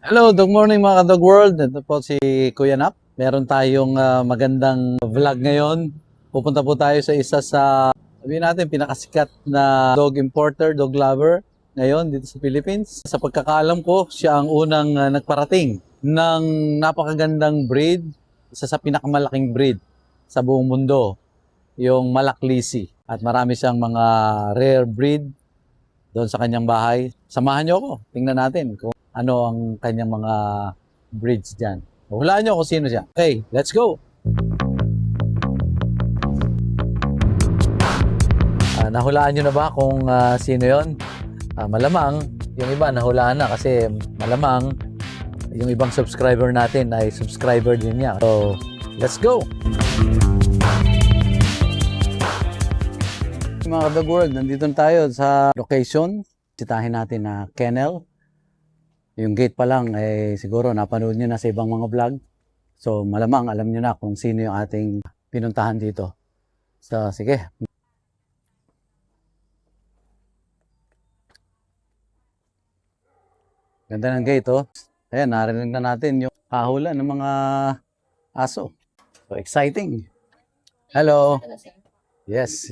Hello, good morning mga ka-Dog World. Ito po si Kuya Nap. Meron tayong magandang vlog ngayon. Pupunta po tayo sa isa sa, sabihin natin, pinakasikat na dog importer, dog lover ngayon dito sa Philippines. Sa pagkakaalam ko, siya ang unang nagparating ng napakagandang breed, isa sa pinakamalaking breed sa buong mundo, yung Malaklisi. At marami siyang mga rare breed doon sa kanyang bahay. Samahan niyo ako. Tingnan natin kung ano ang kanyang mga breeds dyan. Hulaan niyo kung sino siya. Okay, let's go! Nahulaan niyo na ba kung sino yon? Malamang, yung iba nahulaan na kasi malamang yung ibang subscriber natin ay subscriber din niya. So, let's go! Mga ka-Dog World, nandito na tayo sa location. Sitahin natin na kennel. Yung gate pa lang, siguro napanood nyo na sa ibang mga vlog. So malamang alam nyo na kung sino yung ating pinuntahan dito. So sige. Ganda ng gate, oh. Ayan, narinig na natin yung hahulan ng mga aso. So exciting. Hello. Yes.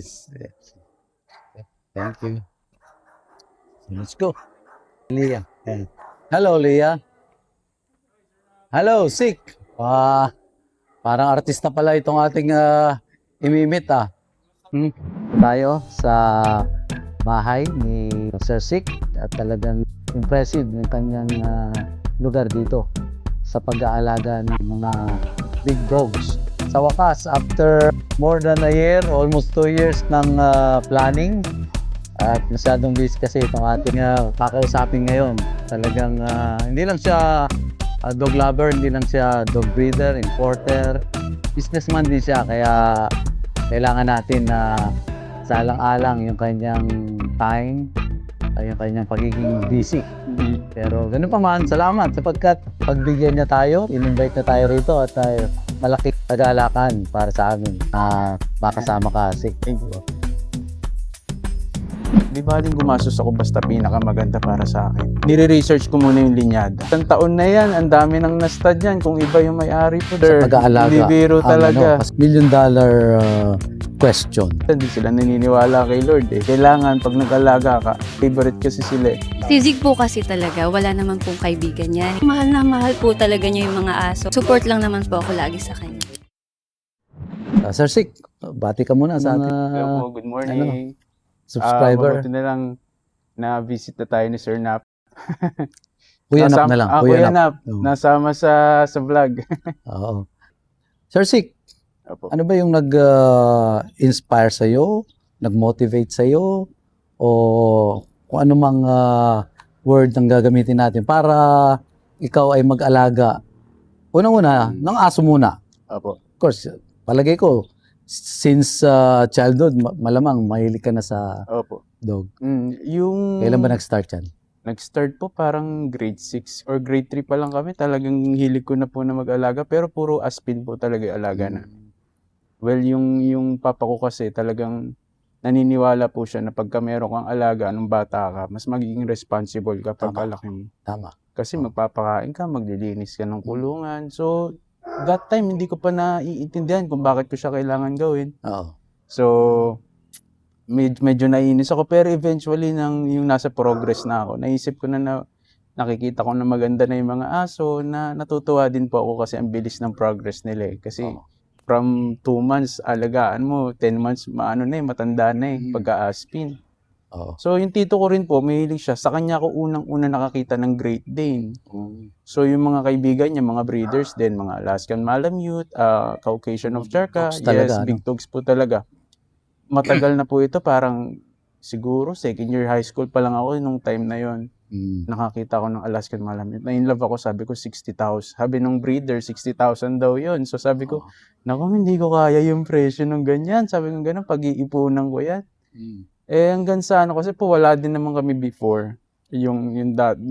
Thank you. So, let's go. Leah. Hello, Leah. Hello, Sik. Parang artista pala itong ating imimit, Tayo sa bahay ni Sir Sik at talagang impressive yung kanyang lugar dito sa pag-aalaga ng mga big dogs. Sa wakas, after more than a year, almost 2 years ng planning, at masyadong busy kasi itong ating kakausapin ngayon. Talagang hindi lang siya dog lover, hindi lang siya dog breeder, importer, businessman din siya. Kaya kailangan natin na salang-alang yung kanyang time, yung kanyang pagiging busy. Pero ganun pa man, salamat sapagkat pagbigyan niya tayo, in-invite na tayo rito at malaking tagalakan para sa amin. Makasama ka, Sik. Thank you. Di baling gumastos ako basta pinakamaganda para sa akin. Nire-research ko muna yung linyada. Isang taon na yan, ang dami nang na-stud yan. Kung iba yung may-ari po. Sa pag-aalaga. Hindi biro talaga. $1 million question. Hindi sila naniniwala kay Lord eh. Kailangan pag nag-alaga ka, favorite kasi sila eh. Si Zig po kasi talaga, wala naman pong kaibigan niya. Mahal na mahal po talaga niya yung mga aso. Support lang naman po ako lagi sa kanya. Sir Sik, bati ka muna sa ating Hello po, good morning. subscriber. Mabuti na lang na-visit na tayo ni Sir Nap. Kuya Nap na lang. Kuya Nap. Oo. Nasama sa vlog. Oo. Sir Sik, Opo. ano ba yung nag-inspire sa'yo, nag-motivate sa'yo, o kung ano mang word ang gagamitin natin para ikaw ay mag-alaga? Unang-una, ng aso muna. Opo. Of course, palagay ko, since childhood, malamang mahilig ka na sa Opo. dog. Kailan ba nag-start yan? Nag-start po parang grade 6 or grade 3 pa lang kami. Talagang hilig ko na po na mag-alaga. Pero puro aspin po talaga yung alaga na. Well, yung papa ko kasi talagang naniniwala po siya na pagka meron kang alaga nung bata ka, mas magiging responsible ka pagkalaki mo. Tama. Kasi magpapakain ka, maglilinis ka ng kulungan. So, that time, hindi ko pa naiintindihan kung bakit ko siya kailangan gawin. Oo. So, medyo naiinis ako. Pero eventually, yung nasa progress na ako, naisip ko na nakikita ko na maganda na yung mga aso, na natutuwa din po ako kasi ang bilis ng progress nila eh. Kasi from 2 months, alagaan mo, 10 months, matanda na pagka-aspin. So, yung tito ko rin po, mahilig siya. Sa kanya ako unang-una nakakita ng Great Dane. So, yung mga kaibigan niya, mga breeders din, mga Alaskan Malamute, Caucasian Ovcharka, yes, big dogs po talaga. Matagal na po ito, parang siguro second year high school pa lang ako nung time na yon. Nakakita ko ng Alaskan Malamute. Na-inlove ako, sabi ko 60,000. Sabi nung breeder, 60,000 daw yon. So, sabi ko, naku, hindi ko kaya yung presyo ng ganyan. Sabi ko ganun, pag-iipunan ko yan. Hanggang sa kasi po wala din naman kami before. Yung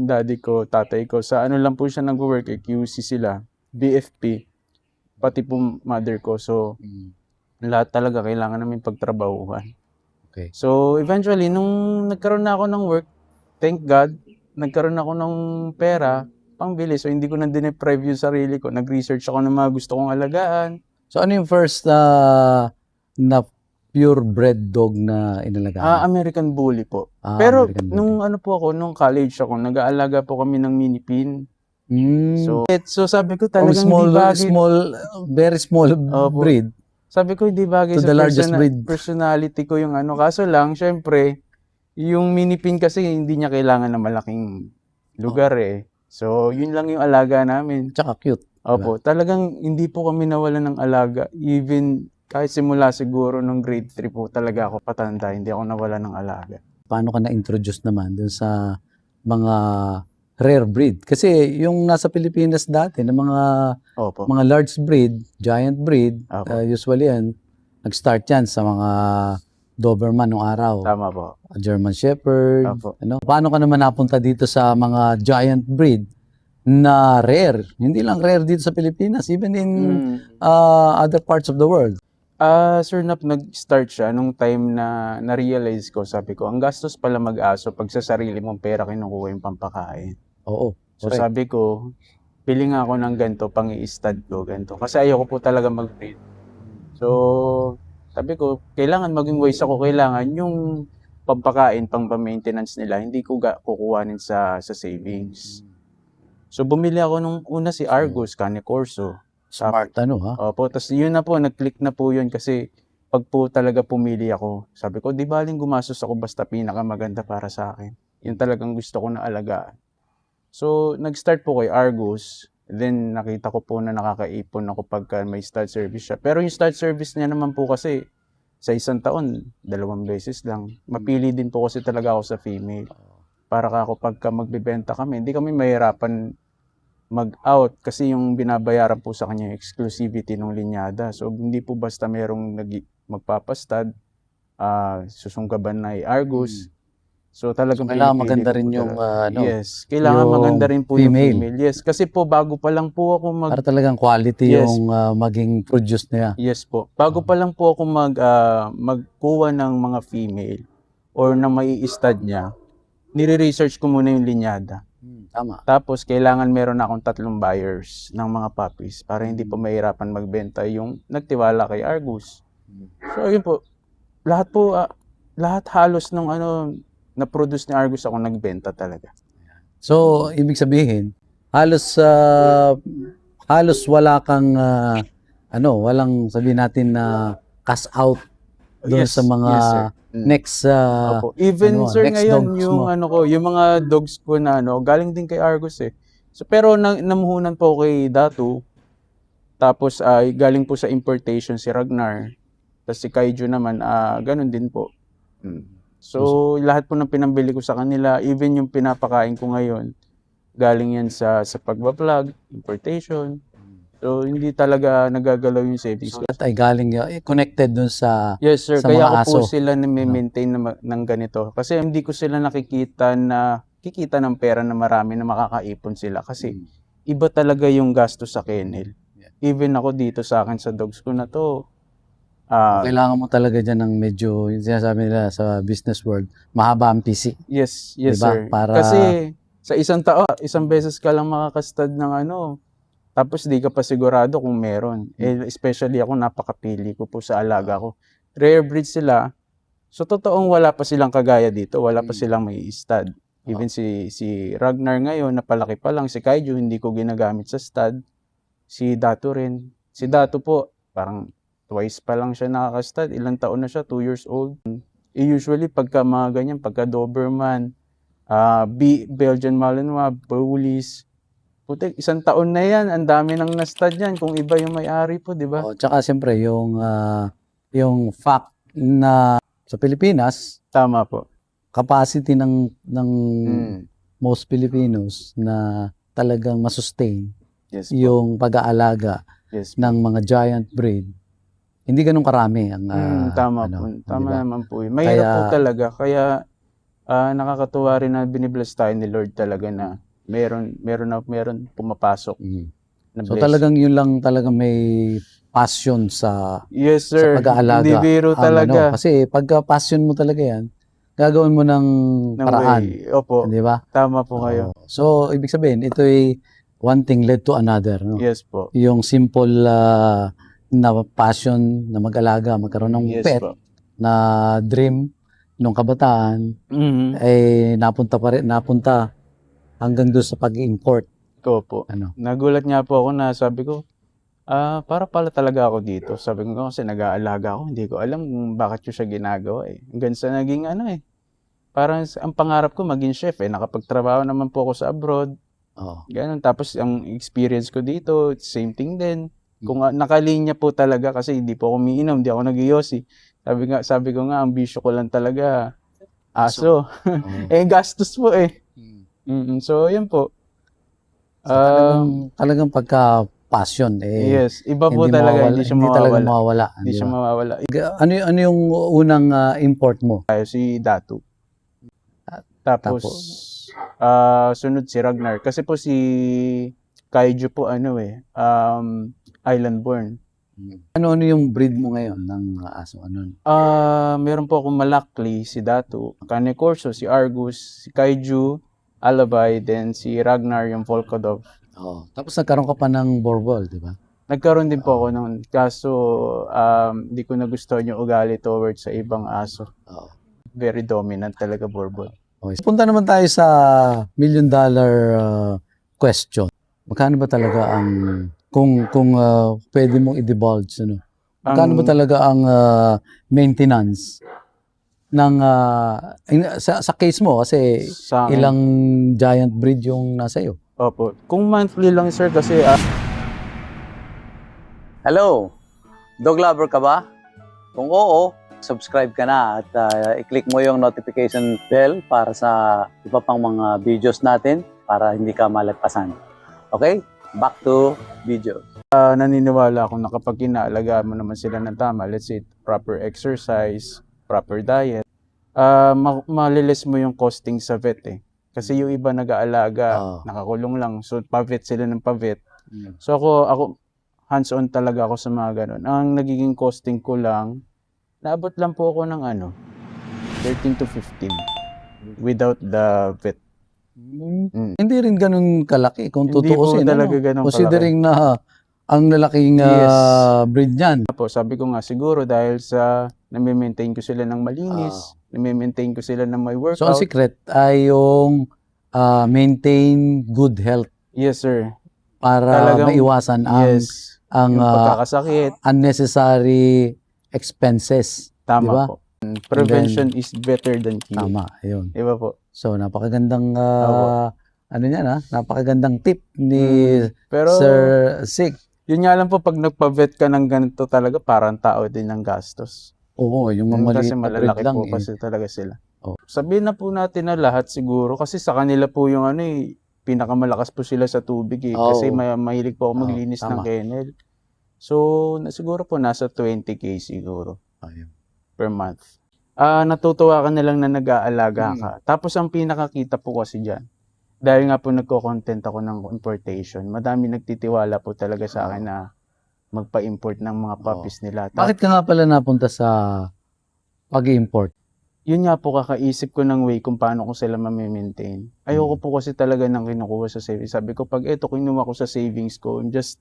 daddy ko, tatay ko, sa lang po siya nag-work, QC sila, BFP, pati po mother ko. So, lahat talaga kailangan namin pagtrabahuhan. Okay. So, eventually, nung nagkaroon na ako ng work, thank God, nagkaroon ako ng pera, pangbilis. So, hindi ko na dineprive yung sarili ko. Nag-research ako ng mga gusto kong alagaan. So ano yung first na purebred dog na inalagaan? American Bully po. Ah, Pero American nung ano po ako, nung college ako, nag-aalaga po kami ng mini pin. So sabi ko talagang small, hindi bagay. very small Opo. breed. Sabi ko hindi bagay To sa the largest breed. personality ko yung ano. Kaso lang, syempre, yung mini pin kasi hindi niya kailangan ng malaking lugar eh. So yun lang yung alaga namin. Tsaka cute. Opo, talagang hindi po kami nawalan ng alaga. Even kahit simula siguro nung grade 3 po talaga ako patanda, hindi ako nawalan ng alaga. Paano ka na-introduce naman dun sa mga rare breed? Kasi yung nasa Pilipinas dati, na Opo. mga large breed, giant breed, Opo. usually yan, nag-start yan sa mga Doberman nung araw. Tama po. German Shepherd. Opo. Ano? Paano ka naman napunta dito sa mga giant breed na rare? Hindi lang rare dito sa Pilipinas, even in other parts of the world. Sir Nap, nag-start siya nung time na na-realize ko, sabi ko, ang gastos pala mag-aso pag sa sarili mong pera kinukuha yung pampakain. Oo. So Correct. sabi ko, pili nga ako ng ganito, pang i-stud ko, ganito. Kasi ayoko po talaga mag-breed. So, sabi ko, kailangan maging wise ako, kailangan yung pampakain, pang maintenance nila, hindi ko kukuhanin sa savings. So, bumili ako nung una si Argus, Cane Corso. Smart ano ha? Opo, tapos yun na po, nag-click na po yun kasi pag po talaga pumili ako, sabi ko, di baling gumastos ako basta pinakamaganda para sa akin. Yun talagang gusto ko na alagaan. So, nag-start po kay Argus. Then, nakita ko po na nakakaipon ako pagka may stud service siya. Pero yung stud service niya naman po kasi, sa isang taon, 2 beses lang. Mapili din po kasi talaga ako sa female. Para ako pagka magbibenta kami, hindi kami mahirapan mag-out kasi yung binabayaran po sa kanya yung exclusivity ng linyada. So, hindi po basta merong magpapastad, susunggaban na Argus. So, talagang Kailangan pinipili maganda ko rin po yung talaga. Yes, kailangan yung maganda rin po yung female. female. Yes, kasi po bago pa lang po ako Para talagang quality Yes. yung maging produce niya. Yes po. Bago pa lang po ako magkuha ng mga female or na mai-stud niya, nire-research ko muna yung linyada. Tama. Tapos, kailangan meron akong 3 buyers ng mga puppies para hindi po mahirapan magbenta yung nagtiwala kay Argus. So, yun po. Lahat halos ng na-produce ni Argus ako nagbenta talaga. So, ibig sabihin, halos wala kang walang sabihin natin na cash out doon Yes, sa mga yes, sir. next Opo. Even sir next ngayon dogs yung mo. yung mga dogs ko na galing din kay Argus eh. So pero namuhunan po kay Datu. Tapos galing po sa importation si Ragnar. Tapos si Kaiju naman ganun din po. So lahat po ng pinambili ko sa kanila, even yung pinapakain ko ngayon, galing yan sa pagba-vlog, importation. So hindi talaga nagagalaw yung savings ko. At ay galing connected dun sa Yes sir, sa kaya mga ako po aso. sila na-maintain ng ganito. Kasi hindi ko sila kikita ng pera na marami na makakaipon sila. Kasi iba talaga yung gasto sa kennel. Even ako dito sa akin sa dogs ko na to, kailangan mo talaga dyan ng medyo, yung sinasabi nila sa business world, mahaba ang PC. yes Diba? sir. Para- Kasi sa isang beses ka lang makakastad ng tapos di ka pa sigurado kung meron. Especially ako, napakapili ko po sa alaga ko. Rare breed sila. So, totoong wala pa silang kagaya dito. Wala pa silang may stud. Even si Ragnar ngayon, napalaki pa lang. Si Kaiju, hindi ko ginagamit sa stud. Si Datu rin. Si Datu po, parang twice pa lang siya nakaka-stud. Ilang taon na siya? 2 years old. Usually, pagka mga ganyan, pagka Doberman, Belgian Malinois, Bullies, putik, 1 taon na yan, ang dami nang na-stud yan kung iba yung may-ari po, di ba? Tsaka siyempre yung fact na sa Pilipinas, Tama po. capacity ng most Filipinos na talagang masustain Yes po. yung pag-aalaga Yes po. ng mga giant breed, hindi ganun karami ang Tama po. Tama diba? naman po yun. Mahirap Kaya- po talaga. Kaya nakakatuwa rin na binibless tayo ni Lord talaga na meron pumapasok na So bless. talagang yun lang talagang may passion sa Yes sir. pag-aalaga. Hindi biro Ang talaga. kasi pagka passion mo talaga yan, gagawin mo ng Ng paraan. way. Opo. Di ba? Tama po kayo. So, ibig sabihin, ito ay one thing led to another, no? Yes po. Yung simple na passion na mag-alaga, magkaroon ng Yes pet, po. na dream nung kabataan, Mhm. napunta hanggang doon sa pag-import. Ko po. Ano? Nagulat nga po ako na sabi ko, para pala talaga ako dito. Sabi ko kasi nag-aalaga ako, hindi ko alam kung bakit ko siya ginagawa eh. Hanggang sa naging parang ang pangarap ko maging chef eh. Nakapagtrabaho naman po ako sa abroad. Oo. Ganun. Tapos ang experience ko dito, same thing din. Kung nakalinya po talaga kasi hindi po ako umiinom, hindi ako nag-iyosi. Sabi ko nga, ang bisyo ko lang talaga, aso. Gastos po eh. So, yun po. So, talagang pagka-passion, Yes, iba po talaga, hindi siya talaga mawawala. mawawala. Hindi siya mawawala. Ano yung unang import mo? Si Datu. Tapos, sunod si Ragnar. Kasi po si Kaiju po island born. Ano yung breed mo ngayon ng aso? Ano? Meron po akong Malakli, si Datu, Cane Corso, si Argus, si Kaiju, Alabay, then si Ragnar, yung Volkodov. Oh. Tapos nagkaroon ka pa ng Borbol, di ba? Nagkaroon din po ako noon. Kaso, di ko nagustuhan yung ugali towards sa ibang aso. Oo. Very dominant talaga, Borbol. Okay. Punta naman tayo sa $1 million question. Magkano ba talaga ang kung pwede mong i-divulge, ano? Magkano ba talaga ang maintenance ng sa case mo kasi Sa akin, ilang giant breed yung nasa iyo? opo. Kung monthly lang, sir, kasi Hello, dog lover ka ba? Kung oo, subscribe ka na at i-click mo yung notification bell para sa iba pang mga videos natin para hindi ka malagpasan. Okay? Back to video. naniniwala ako na kapag inaalagaan mo naman sila ng tama, let's say proper exercise, proper diet, malilis mo yung costing sa vet eh. Kasi yung iba nag-aalaga, nakakulong lang, so pa-vet sila ng pa-vet. So ako hands-on talaga ako sa mga ganun. Ang nagiging costing ko lang, naabot lang po ako ng 13 to 15 without the vet. Hindi rin ganun kalaki kung Hindi po tutuusin. talaga ganun Considering na ang lalaking Yes. breed niyan. Po, sabi ko nga siguro dahil sa nami-maintain ko sila ng malinis, nami-maintain ko sila ng may So ang workout. secret ay yung maintain good health Yes, sir. para Talagang- maiwasan Yes. ang Yung pagkakasakit, unnecessary expenses. tama diba? po. Prevention is better than cure. Tama, ayun. Diba po? So napakagandang Opo. napakagandang tip ni Pero, Sir Sig. yun nga lang po, pag nagpa-vet ka ng ganito talaga, parang tao din ng gastos. Oo, yung mga maliit Kasi na breed malalaki lang po eh. kasi talaga sila. Oh. Sabihin na po natin na lahat siguro, kasi sa kanila po yung pinakamalakas po sila sa tubig eh. Oo. Kasi mahilig po ako maglinis ng tama. kennel. So, siguro po nasa 20K siguro Ayun. per month. Natutuwa ka na lang na nag-aalaga ka. Tapos ang pinakakita po kasi dyan, dahil nga po nagko-content ako ng importation, madami nagtitiwala po talaga sa akin na magpa-import ng mga puppies nila. Bakit ka nga pala napunta sa pag-import? Yun nga po, kakaisip ko ng way kung paano ko sila ma-maintain. Ayoko po kasi talaga nang kinukuha sa savings. Sabi ko, pag ito kinuha ko sa savings ko, just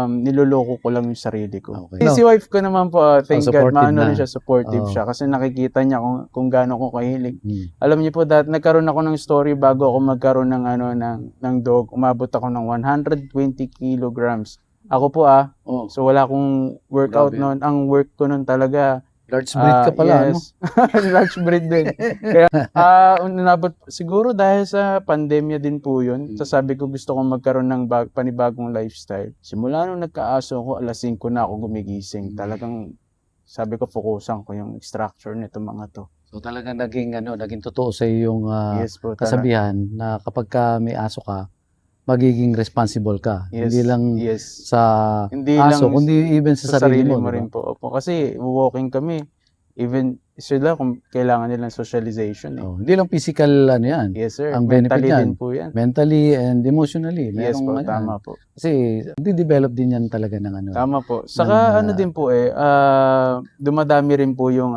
niloloko ko lang yung sarili ko. Okay. Si wife ko naman po, thank God, supportive maano na. rin siya, supportive Oh. siya. Kasi nakikita niya kung gaano ko kahilig. Hmm. Alam niyo po, nagkaroon ako ng story bago ako magkaroon ng ng dog. Umabot ako ng 120 kilograms. Ako po Oh, so wala akong workout Grabe. noon. Ang work ko noon talaga, large breed ka pala, ano? yes. Large breed din. Kaya, nabot, siguro dahil sa pandemya din po yun. So sabi ko gusto kong magkaroon ng panibagong lifestyle. Simula nung nagkaaso ko, 5:00 na ako gumigising. Talagang, sabi ko, fokusan ko yung structure nito mga to. So talagang naging totoo sa iyo yung Yes po, kasabihan na kapag ka may aso ka, magiging responsible ka. Yes, Hindi lang yes. sa Hindi aso, lang kundi even sa sarili mo. rin diba? po. Opo. Kasi walking kami. Even sila kung kailangan nilang socialization eh. Oh, hindi lang physical yan. Yes sir. Ang benefit Mentally yan. din po yan. Mentally and emotionally. Yes po, Merong tama po. Kasi di-develop din yan talaga ng Tama po. Saka ng, din po dumadami rin po yung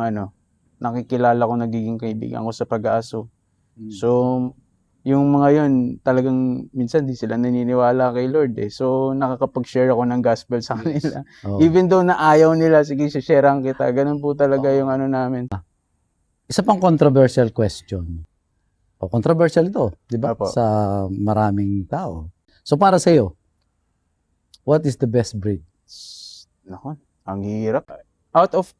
nakikilala ko nagiging kaibigan ko sa pag-aaso. So, yung mga yun, talagang minsan di sila naniniwala kay Lord eh. So, nakakapag-share ako ng gospel sa kanila. Oh. Even though na ayaw nila, sige, sharean kita. Ganun po talaga yung ano namin. Isa pang controversial question. O controversial ito, di ba? Apo. Sa maraming tao. So para sa iyo, what is the best breed? Nako, ang hirap. Out of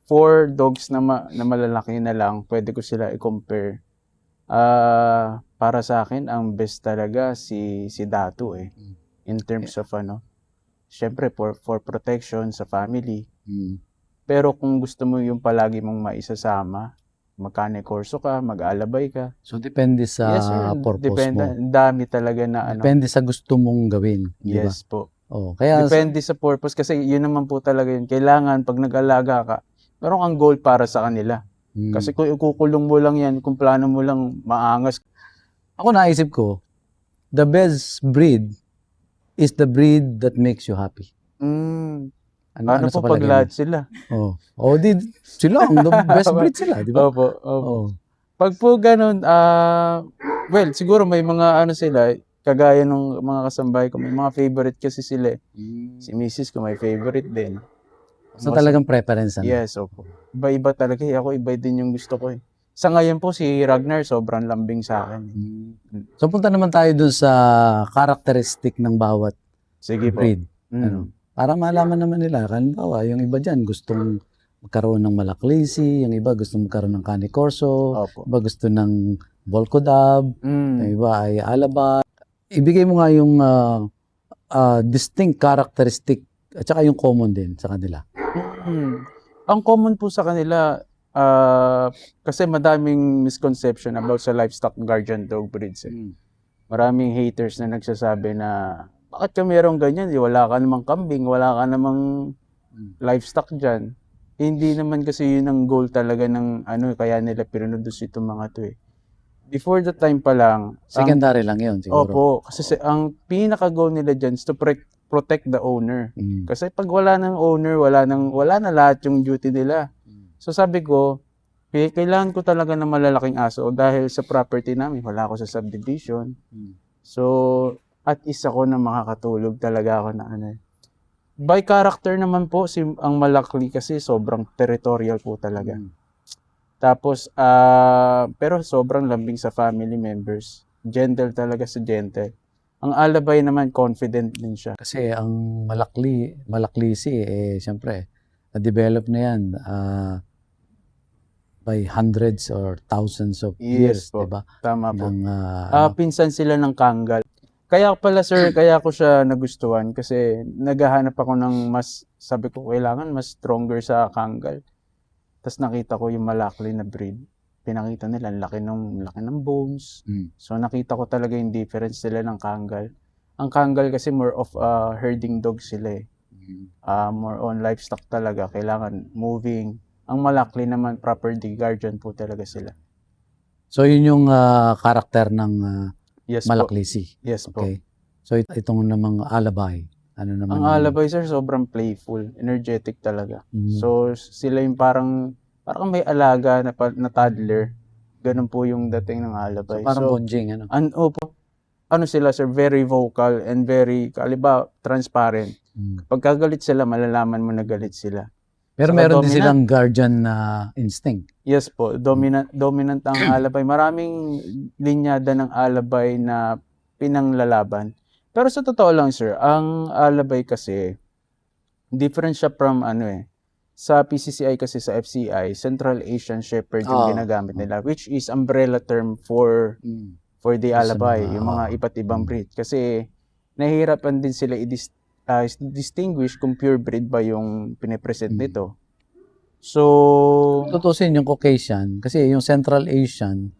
4 dogs na, na malalaki na lang, pwede ko sila i-compare. Para sa akin, ang best talaga si Datu eh. In terms of ano, syempre for protection sa family. Pero kung gusto mo yung palagi mong maisasama, mag-cane corso ka, mag-alabay ka. So depende sa Yes sir, purpose depende. mo. Ang dami talaga na ano. Depende sa gusto mong gawin, di ba? Yes po. Oh, kaya Depende sa purpose kasi yun naman po talaga yun. Kailangan pag nag-alaga ka, meron kang goal para sa kanila. Kasi kung ikukulong mo lang yan, kung plano mo lang maangas. ako naisip ko, the best breed is the breed that makes you happy. Paano sa po pag palagay mo? lahat sila? Sila ang the best breed sila, di ba? Opo, opo. Oh. Pag po ganun, well, siguro may mga ano sila, kagaya ng mga kasambahay ko, may mga favorite kasi sila eh. Si Mrs. ko may favorite din. So talagang preference ano? Yes, opo. Iba-iba talaga eh. Ako iba din yung gusto ko eh. Sa ngayon po, si Ragnar sobrang lambing sa akin. So punta naman tayo dun sa characteristic ng bawat Sige po. breed. Mm. Ano? Para malaman naman nila, halimbawa, yung iba dyan gustong magkaroon ng Malaklisi, yung iba gustong magkaroon ng Cane Corso, Opo. iba gusto ng Volkodab, yung iba ay Alaba. Ibigay mo nga yung distinct characteristic at saka yung common din sa kanila. Ang common po sa kanila, kasi madaming misconception about sa livestock guardian dog breeds. Eh. Maraming haters na nagsasabi na, bakit ka merong ganyan? Wala ka namang kambing, wala ka namang livestock dyan. Hindi naman kasi yun ang goal talaga ng ano, kaya nila pinunudos itong mga to eh. Before the time pa lang, Secondary lang yun siguro. opo, kasi ang pinaka-goal nila dyan is to protect the owner. Kasi pag wala ng owner, wala na lahat yung duty nila. So sabi ko, kailangan ko talaga ng malalaking aso dahil sa property namin, wala ako sa subdivision. So, at isa ko na makakatulog talaga ako na ano. By character naman po, ang Malakli kasi sobrang territorial po talaga. Tapos, pero sobrang lambing sa family members. Gentle talaga sa gentle. Ang Alabay naman, confident din siya. Kasi ang Malaklisi, siyempre, na-develop na yan by hundreds or thousands of years, po. di ba? Tama po. Ng, Pinsan sila ng Kangal. Kaya pala sir, kaya ko siya nagustuhan kasi naghahanap ako ng mas, sabi ko kailangan mas stronger sa Kangal. Tapos nakita ko yung Malakli na breed. Pinakita nila, laki ng bones. So nakita ko talaga yung difference sila ng Kangal. Ang Kangal kasi more of herding dog sila eh. More on livestock talaga, kailangan moving. Ang Malakli naman property guardian po talaga sila. so yun yung karakter ng Yes po. Malaklisi. Yes po. Okay. So itong namang Alabay, ano naman? Ang Alabay sir, sobrang playful, energetic talaga. So sila yung parang may alaga na toddler. Ganun po yung dating ng Alabay. So, parang bonjing, ano? Ano sila sir, very vocal and very, kaliba, transparent. Pag kagalit sila, malalaman mo na galit sila. Pero Saka meron din dominant. silang guardian instinct. Yes po, dominant ang Alabay. Maraming linyada ng Alabay na pinanglalaban. Pero sa totoo lang sir, ang Alabay kasi, different siya from sa PCCI kasi sa FCI, Central Asian Shepherd yung ginagamit nila, which is umbrella term for the Alabay, yung mga iba't ibang breed. Kasi nahihirapan din sila distinguish kung pure breed ba yung pinipresent nito. So, Tutusin yung Caucasian, kasi yung Central Asian,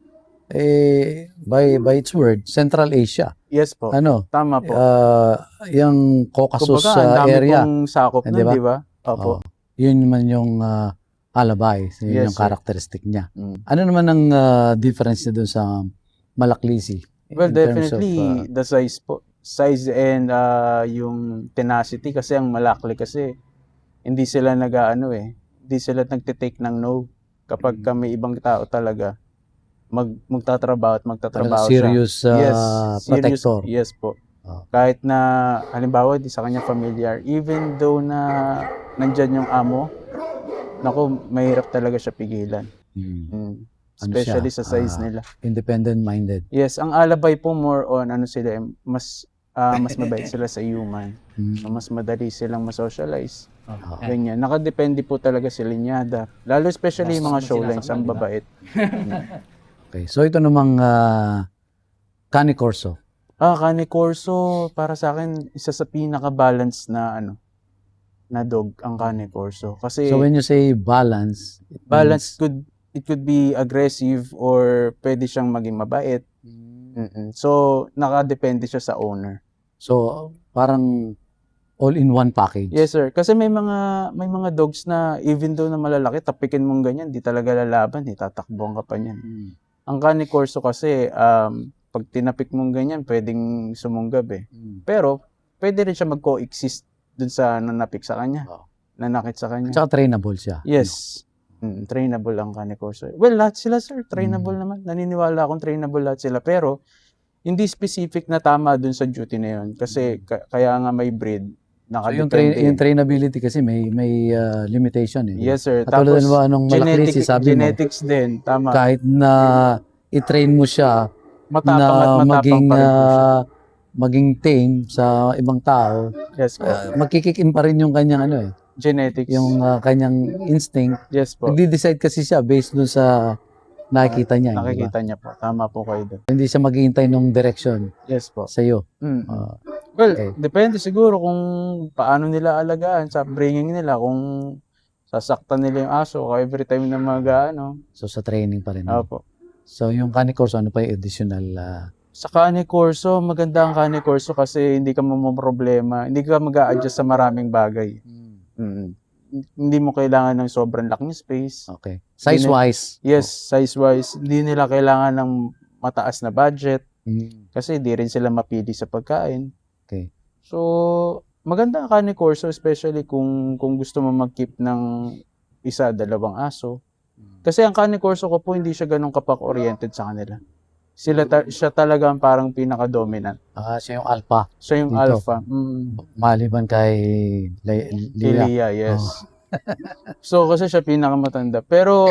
by its word, Central Asia. yes po. Ano? Tama po. Yung Caucasus Kumbaga, ang dami area. pong sakop nun, Di ba? di ba? Opo. Yun naman yung Alabay. Yun Yes, yung sir. characteristic niya. Ano naman ang difference niya dun sa Malaklisi? Well, In terms of, definitely, the size po. Size and yung tenacity kasi ang Malakli kasi hindi sila hindi sila nagtitake ng no kapag may ibang tao talaga magtatrabaho at magtatrabaho Talagang siya. serious protector. Yes po. Oh. Kahit na, halimbawa, di sa kanya familiar, even though na nandyan yung amo, naku, mahirap talaga siya pigilan. Ano Especially siya? sa size nila. Independent-minded. Yes, ang alabay po more on ano sila, mas mabait sila sa human. So, mas madali silang ma-socialize. Ganyan. Nakadepende po talaga sa linyada. Lalo especially yung mga showlines, ang babait. Okay. So ito namang Cane Corso. Cane Corso, para sa akin, isa sa pinaka-balance na na dog ang Cane Corso. Kasi So when you say balance, balance it could be aggressive or pwede siyang maging mabait. So nakadepende siya sa owner. So parang all-in-one package. Yes sir, kasi may mga dogs na even though na malalaki, tapikin mong ganyan, di talaga lalaban, tatakbuhan ka pa niyan. Ang Cane Corso kasi pag tinapik mong ganyan, pwedeng sumunggab eh. Pero pwede rin siya mag-coexist dun sa nanapik sa kanya. Nanakit sa kanya. Tsaka trainable siya. Yes. Trainable ang Cane Corso. Well, lahat sila sir, trainable naman. Naniniwala akong trainable lahat sila. Pero, hindi specific na tama dun sa duty na yun. Kasi, kaya nga may breed. So yung Nakadepende. trainability kasi may limitation eh. Yes sir. Katulad Tapos, mo anong malaklisi sabi mo, genetics din. Tama. kahit na i-train mo siya Matapang na at matapang pa rin po siya. maging tame sa ibang tao, Yes po. magkikikin pa rin yung kanyang Genetics. yung kanyang instinct. Yes po. Nagdi-decide kasi siya based dun sa nakikita niya. Nakikita niya po. Tama po kayo doon. Hindi siya maghihintay ng direction Yes po. sa iyo. Well, okay. depende siguro kung paano nila alagaan sa upbringing nila, kung sasaktan nila yung aso o every time na So sa training pa rin. Opo. So yung Cane Corso, ano pa yung additional? Sa Cane Corso, maganda ang Cane Corso kasi hindi ka problema, hindi ka mag-a-adjust sa maraming bagay. Hindi mo kailangan ng sobrang laking space. Okay. Size-wise? Yes, size-wise. Hindi nila kailangan ng mataas na budget kasi di rin sila mapili sa pagkain. Okay. So, maganda ang Cane Corso, especially kung gusto mo mag-keep ng isa, dalawang aso. Kasi ang Cane Corso ko po, hindi siya ganun kapak-oriented sa kanila. Siya talaga ang parang pinaka-dominant. Siya yung alpha. Siya yung Dito. alpha. Maliban kay Lia. Lilia, yes. So, kasi siya pinakamatanda. Pero,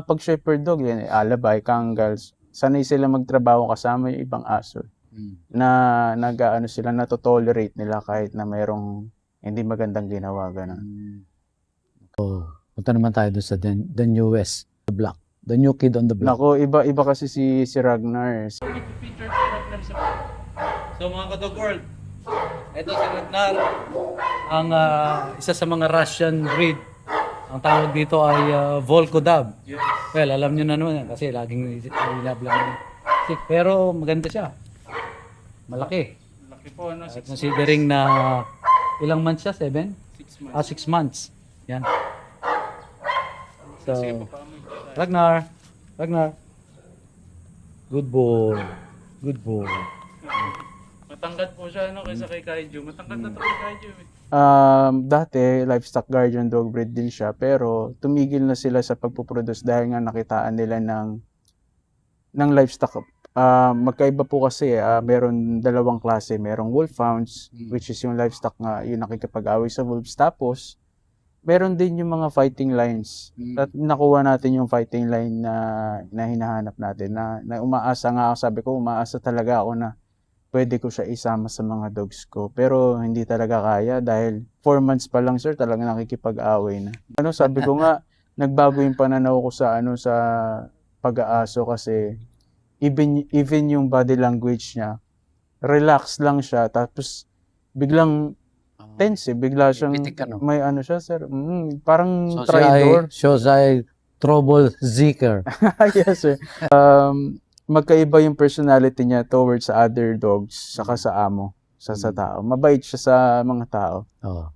pag shepherd dog, yan, alabay, Kangals, sanay sila magtrabaho kasama yung ibang aso. Na sila, na-tolerate nila kahit na mayroong hindi magandang ginawa, gano'n. Punta naman tayo doon sa the newest, the block. The new kid on the block. Nako, iba kasi si Ragnar. So mga Kadog World, ito si Ragnar, ang isa sa mga Russian breed. Ang tawag dito ay Volkodab. Well, alam nyo na naman yan kasi laging binablog naman. Pero maganda siya. Malaki. Laki po, ano? At considering na ilang months siya? 7? 6 months. 6 months. Yan. So, Ragnar. Good boy. Good boy. Matangkad po siya kaysa kay Kaiju. Matangkad na to kay Kaiju. Dati, livestock guardian dog breed din siya, pero tumigil na sila sa pagpuproduce dahil nga nakitaan nila ng livestock. Magkaiba po kasi, meron dalawang klase. Merong wolfhounds, which is yung livestock nga, yung nakikipag-away sa wolves. Tapos, meron din yung mga fighting lines. At nakuha natin yung fighting line na hinahanap natin. Na umaasa nga ako, sabi ko, umaasa talaga ako na pwede ko siya isama sa mga dogs ko. Pero hindi talaga kaya dahil 4 months pa lang sir, talaga nakikipag-away na. Sabi ko nga, nagbago yung pananaw ko sa sa pag-aaso kasi even yung body language niya, relax lang siya. Tapos biglang tense bigla siyang may siya sir. Parang traitor. Siya ay trouble seeker. Yes sir. Magkaiba yung personality niya towards other dogs saka sa amo, sa tao. Mabait siya sa mga tao.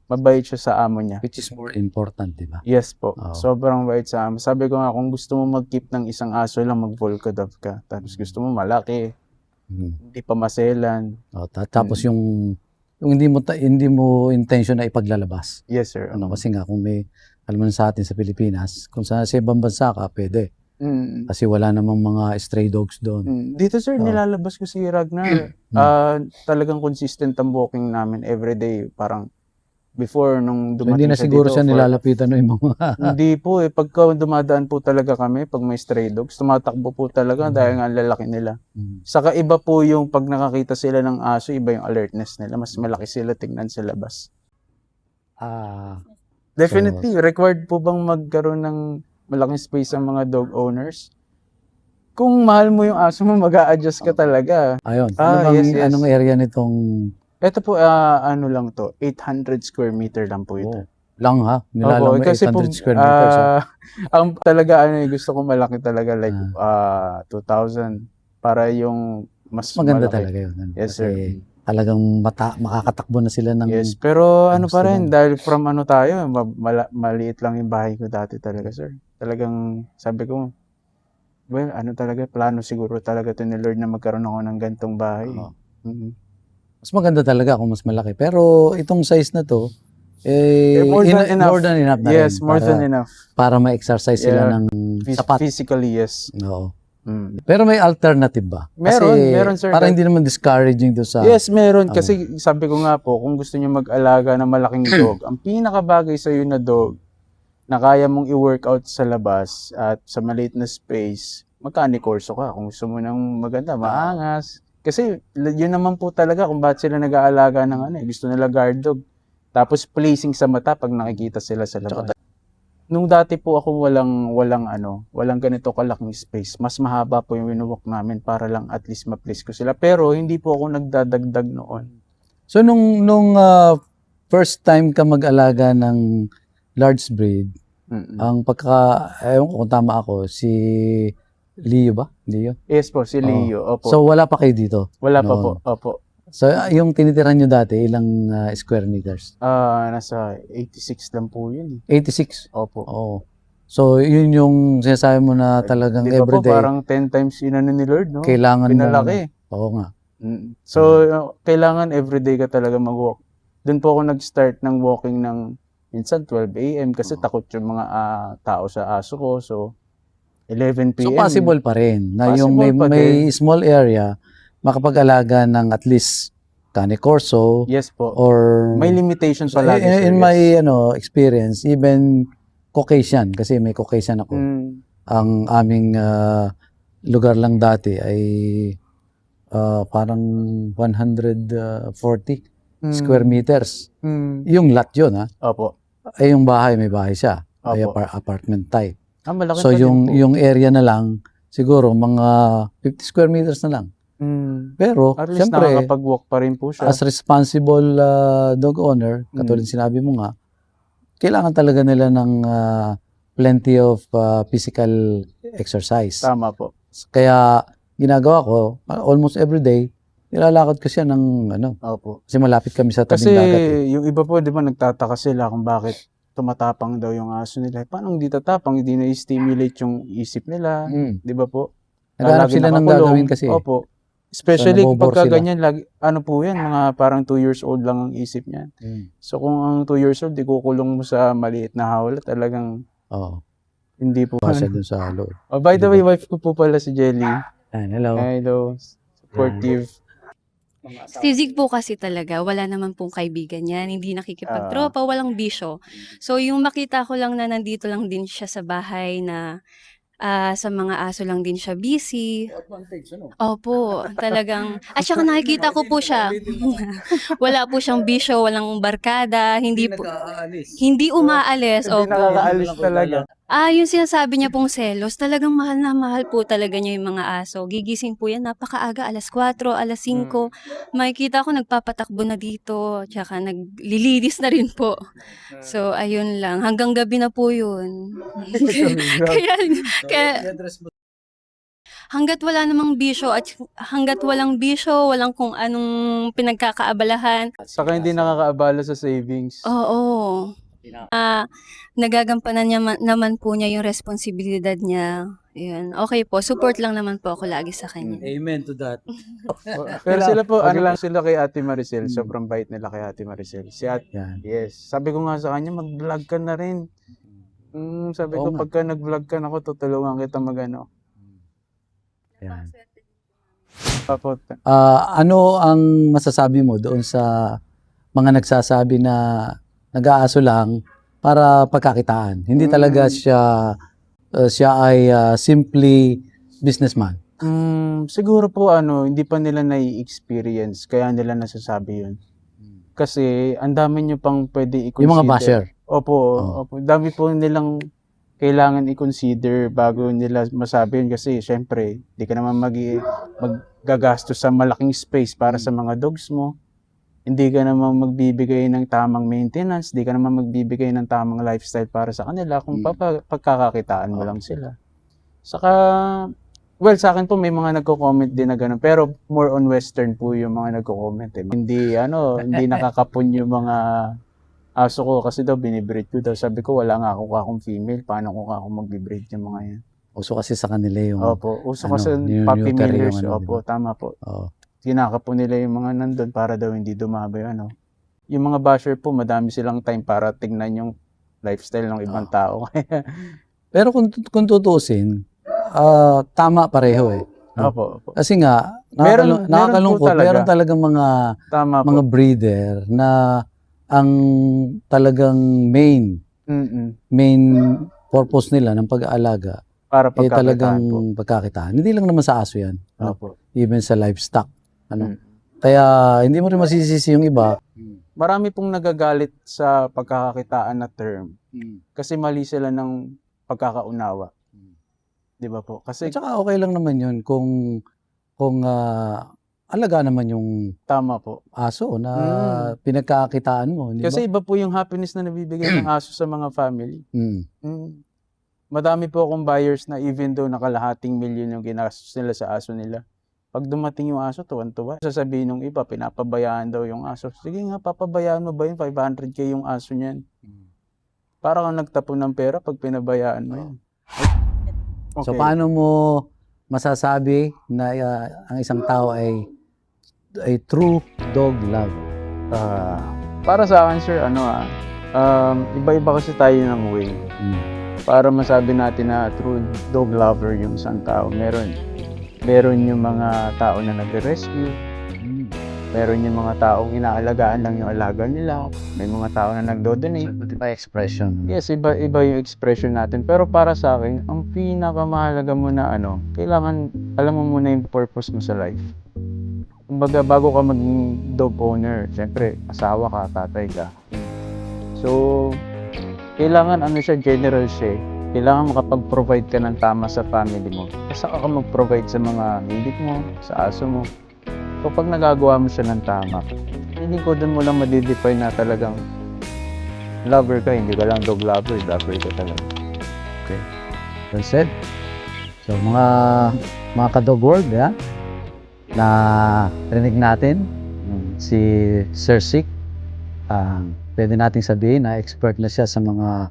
Mabait siya sa amo niya. Which is more important, di ba? Yes po. Sobrang bait sa amo. Sabi ko nga, kung gusto mo mag-keep ng isang aso lang, mag-Volkodov ka. Tapos gusto mo malaki, hindi pa maselan. Tapos yung hindi mo intention na ipaglalabas. Yes sir. Kasi nga kung may alam mo sa atin sa Pilipinas, kung sa ibang bansa ka, pwede. Kasi wala namang mga stray dogs doon. Dito sir, Oo. nilalabas ko si Ragnar. Talagang consistent ang walking namin everyday. Parang before nung So, hindi dumating na siya siguro dito. siya nilalapitan ng mga... Hindi po eh. Pagka dumadaan po talaga kami, pag may stray dogs, tumatakbo po talaga dahil nga ang lalaki nila. Saka iba po yung pag nakakita sila ng aso, iba yung alertness nila. Mas malaki sila tingnan sa labas. Ah, Definitely, required po bang magkaroon ng malaking space ang mga dog owners? Kung mahal mo yung aso mo, mag-a-adjust ka talaga. ayun. Ano Yes, yes. anong area nitong... Ito po, ano lang to, 800 square meter lang po ito. Oh, lang ha? Nilala mo kasi 800 square meters ha? ang talaga, gusto ko malaki talaga, like 2,000, para yung mas Maganda malaki. talaga yun. Yes, Kasi sir. talagang makakatakbo na sila ng... Yes, pero ano pa gusto rin, lang. dahil from ano tayo, maliit lang yung bahay ko dati talaga, sir. Talagang, sabi ko, well, ano talaga, plano siguro talaga to ni Lord na magkaroon ako ng gantong bahay. Oo. Mhm. Mas maganda talaga kung mas malaki. Pero itong size na to, More than enough. more than enough na Yes, rin more para, than enough. para ma-exercise sila Yeah. ng sapat. Physically, yes. Oo. Mm. Pero may alternative ba? Meron, sir. Para hindi naman discouraging to sa... Yes, meron. Oo. Kasi sabi ko nga po, kung gusto niyo mag-alaga ng malaking dog, ang pinakabagay sa iyo na dog na kaya mong i-workout sa labas at sa maliit na space, magkani-corso ka. Kung gusto mo ng maganda, maangas. Kasi yun naman po talaga kung bakit sila nag-aalaga ng gusto nila guard dog. Tapos pleasing sa mata pag nakikita sila sa labas. Nung dati po ako walang ganito kalaking space. Mas mahaba po yung winuwalk namin para lang at least ma-please ko sila. Pero hindi po ako nagdadagdag noon. So nung first time ka mag-alaga ng large breed, ang ewan ko kung tama ako, si Leo ba? Leo? Yes po, si Leo. Opo. So wala pa kayo dito? Wala pa noon. po. Opo. So yung tinitiran nyo dati, ilang square meters? Nasa 86 lang po yun. 86? Opo. Oo. So yun yung sinasabi mo na talagang Di ba po, everyday parang 10 times inano ni Lord, no? kailangan mo... Pinalaki. Oo nga. So, kailangan everyday ka talaga mag-walk. Doon po ako nag-start ng walking ng minsan 12 a.m. kasi takot yung mga tao sa aso ko. So, 11 p.m. So possible pa rin na yung Possible pa may small area makapag-alaga ng at least cane corso Yes po. or May limitation so, palagi, sir. in my Yes. experience, even Caucasian, kasi may Caucasian ako. Ang aming lugar lang dati ay parang 140 square meters. Yung lot yun ha. Opo. Ay yung bahay, may bahay siya. Ay Opo. apartment type. Malaki So pa din po. yung area na lang, siguro mga 50 square meters na lang. Pero, At least siyempre, nakakapag-walk pa rin po siya. as responsible dog owner, katulad sinabi mo nga, kailangan talaga nila ng plenty of physical exercise. Tama po. Kaya, ginagawa ko, almost every day, nilalakad ko siya ng Opo. kasi malapit kami sa tabing Kasi dagat. yung iba po, di ba, nagtataka sila kung bakit tumatapang daw yung aso nila. Paano hindi tatapang? Hindi na-stimulate yung isip nila. Di ba po? Naghanap Lagi sila ng nakakulong. gagawin kasi. Opo. Especially So, nabobore pagka sila. ganyan, ano po yan, mga parang 2 years old lang ang isip niyan. So kung ang 2 years old, di kukulong mo sa maliit na hawla, talagang Oo. hindi po. Pasya dun sa loob. Oh, by the way, wife ko po pala si Jelly. Hello. Hello. Supportive. Si Zig po kasi talaga, wala naman pong kaibigan yan. Hindi nakikipagtropa, walang bisyo. So, yung makita ko lang na nandito lang din siya sa bahay na sa mga aso lang din siya busy. Opo, talagang. At saka nakikita ko po siya. Wala po siyang bisyo, walang barkada, hindi umaalis. Hindi Opo. nakakaalis talaga. Yung sinasabi niya pong selos, talagang mahal na mahal po talaga niya yung mga aso. Gigising po yan, napakaaga, alas 4, alas 5. Makikita ko nagpapatakbo na dito, tsaka naglilinis na rin po. So, ayun lang. Hanggang gabi na po yun. kaya hanggat wala namang bisyo at hanggat walang bisyo, walang kung anong pinagkakaabalahan. Saka hindi nakakaabala sa savings. Oo. Nagagampanan niya naman po niya yung responsibilidad niya. Yun. Okay po, support lang naman po ako lagi sa kanya. Amen to that. Pero sila po, ano lang sila kay Ate Maricel. Sobrang bait nila kay Ate Maricel. Yan. Yes. Sabi ko nga sa kanya, mag-vlog ka na rin. Sabi Oo ko, nga. pagka nag-vlog ka, ako tutulungan kita mag-ano. Yan. Tapos, Ano ang masasabi mo doon sa mga nagsasabi na nag-aaso lang para pagkakitaan? Hindi talaga siya ay simply businessman. siguro po hindi pa nila nai-experience, kaya nila nasasabi yun. Kasi ang dami nyo pang pwede i-consider. Yung mga basher. Opo, Oo. opo. Dami po nilang kailangan i-consider bago nila masabi yun. Kasi syempre, di ka naman maggagastos sa malaking space para sa mga dogs mo. Hindi ka naman magbibigay ng tamang maintenance. Di ka naman magbibigay ng tamang lifestyle para sa kanila kung pagkakakitaan mo lang sila. Saka, well, sa akin po may mga nagko-comment din na gano'n. Pero more on western po yung mga nagko-comment. Hindi nakakapon yung mga aso ko kasi daw binibreed ko daw. Sabi ko, wala nga akong female. Paano ko ako magbibreed yung mga yan? Uso kasi sa kanila yung Opo. Uso ano, kasi yung puppy neuter yung millers. ano, Opo, diba? tama po. Oo. Kinakapon nila yung mga nandun para daw hindi dumabay. Yung mga basher po, madami silang time para tingnan yung lifestyle ng ibang tao. Pero kung tutuusin, tama pareho eh. Opo, opo. Kasi nga, Meron nakakalungkot, po talaga. meron talagang Tama po. mga breeder na ang talagang main purpose nila ng pag-aalaga Para eh talagang pagkakitaan po. pagkakitaan. Hindi lang naman sa aso yan. No? Opo. Even sa livestock. Ano? Mm. Kaya hindi mo rin masisisi yung iba. Marami pong nagagalit sa pagkakakitaan na term kasi mali sila ng pagkakaunawa. 'Di ba po? Kasi At saka okay lang naman yun kung alaga naman yung tama po. aso na pinagkakitaan mo. Di ba? Kasi iba po yung happiness na nabibigay ng aso sa mga family. Madami po akong buyers na even though nakalahating milyon yung ginastos nila sa aso nila. Pag dumating yung aso, tuwan-tuwa. Sasabihin ng iba, pinapabayaan daw yung aso. Sige nga, papabayaan mo ba yun? 500K yung aso niyan. Para kang nagtapon ng pera pag pinabayaan mo yan. Okay. So paano mo masasabi na ang isang tao ay true dog lover? Para sa akin, sir, iba-iba kasi tayo ng way. Para masabi natin na true dog lover yung isang tao, meron yung mga tao na nagre-rescue, meron yung mga taong inaalagaan lang yung alaga nila, may mga tao na nagdo-donate. By expression. Yes, iba yung expression natin. Pero para sa akin, ang pinakamahalaga mo na kailangan alam mo muna yung purpose mo sa life. Kumbaga, bago ka maging dog owner, siyempre, asawa ka, tatay ka. So, kailangan general siya. Kailangan makapag-provide ka ng tama sa family mo. Kasi ka mag-provide sa mga hilig mo, sa aso mo. So, pag nagagawa mo siya ng tama, hindi ko doon mo lang madidefine na talagang lover ka, hindi ka lang dog lover ka talaga. Okay. Well said. So mga ka-dog world, na rinig natin si Sir Sik. Pwede nating sabihin na expert na siya sa mga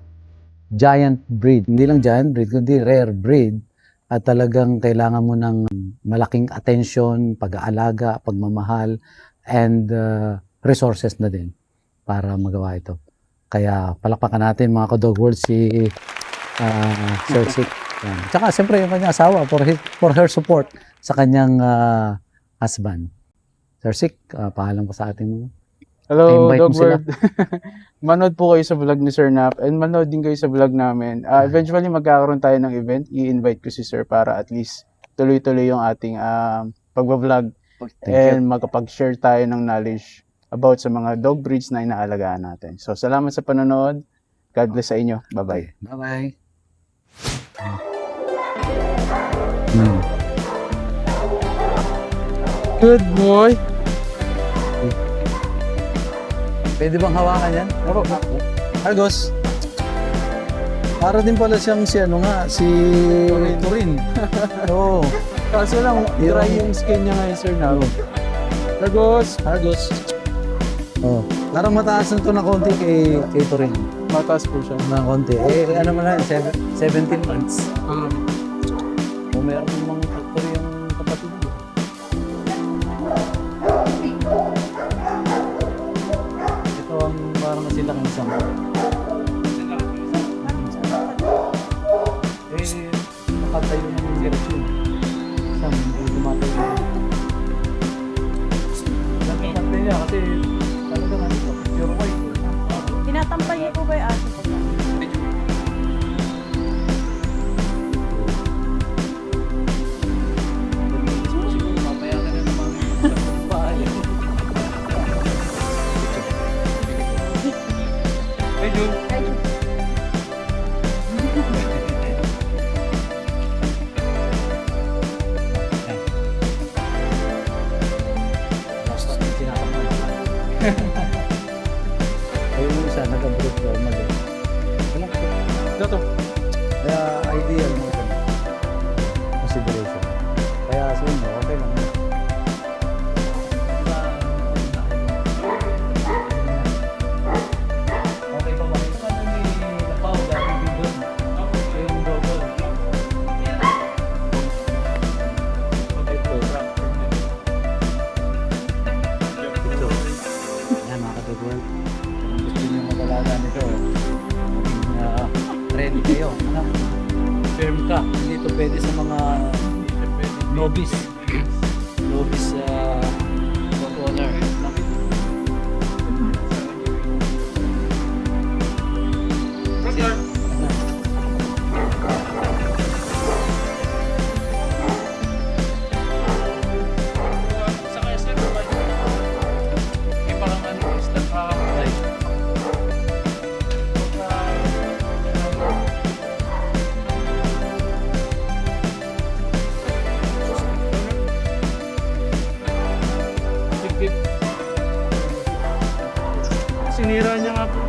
giant breed. Hindi lang giant breed, kundi rare breed. At talagang kailangan mo ng malaking attention, pag-aalaga, pagmamahal, and resources na din para magawa ito. Kaya palakpakan natin mga ka-dog world si Sir Sik. Tsaka siyempre yung kanyang asawa for her support sa kanyang husband. Sir Sik, paalam ko sa ating mga. Hello, I-invite Dog mo sila. World. Manood po kayo sa vlog ni Sir Nap and manood din kayo sa vlog namin. Eventually, magkakaroon tayo ng event. I-invite ko si Sir para at least tuloy-tuloy yung ating pag-vlog and makapag-share tayo ng knowledge about sa mga dog breeds na inaalagaan natin. So, salamat sa panonood. God bless sa inyo. Bye-bye. Bye-bye. Good boy. Pwede bang hawakan yan? Argos. Para din pala siyang si Turin. Oo. Kaso lang, dry yung skin niya ngayon, Sir Nap. Argos. Oh. Parang mataas na to na konti kay Turin. Mataas po siya. Na konti. Ano mo na, 17 months. Kung meron mga factory yung kapatid mo. Ito ang parang sila kang isang. nakatayo ng direksyon. Isang tumatayo. Nakapantay niya kasi talagang ano ito, pure white. Tinatampay niyo po ba yung aso po? Siguro mamaya ka na naman sa bahay. Medyo. Basta tinakamay. Ayun yung isa, nag-abroad ka, mali. Walang ko. Ito. Kaya ideal mo ito. Consideration. Kaya sa inyo, okay lang. Okay pa ba? Ito ano ni Lapaw, dati din doon. Yung double. Ito. Yan mga katutuan. Kung gusto nyo mag-alaga nito, maging ready kayo. Ano? Firm ka. Hindi ito pwede sa mga novice. Novice dog owner. Sa kaya sir, may parang ano, step right. Sinira niya nga po.